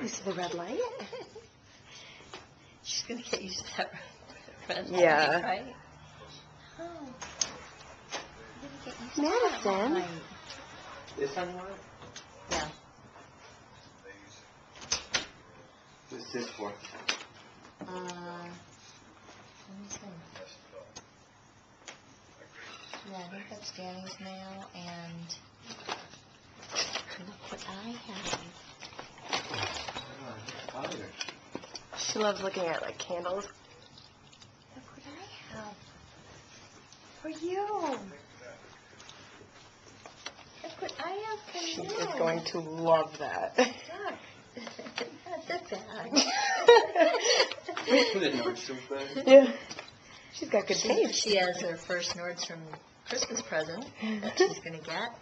used to the red light. She's going to get used to that red Yeah. light, right? Oh. Madison. This time you want it? Yeah. What's this for? Let me see. Yeah, I think that's Danny's mail, and look what I have. She loves looking at like candles. Look what I have for you. Look what I have for She you. is going to love that. Look. That's a bag. Put it in Nordstrom's bag. Yeah. She's got good taste. She has her first Nordstrom Christmas present that she's going to get.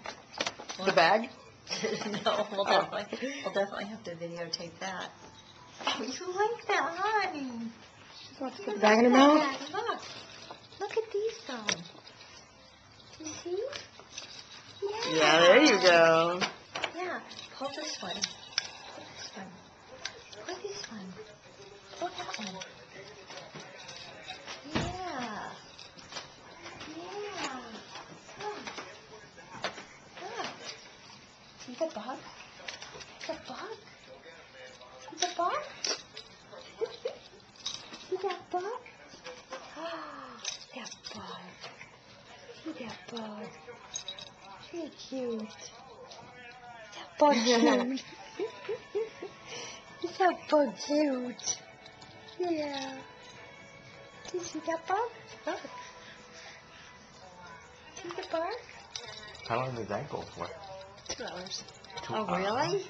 The bag? No, we'll definitely have to videotape that. Oh, you like that, honey? She wants to put the bag in her mouth. Look. Look at these though. You see? Yeah. Yeah, there you go. Yeah. Pull this one. Pull this one. Pull this one. Pull that one. Yeah. Yeah. Look. Look. See the bug? The bug? See the bug? See that bug? That bug. See that bug? So cute. That bug cute. Is that bug cute? Yeah. Do you see that bug? Look. See the bug? How long does that go for? 2 hours. Oh, really?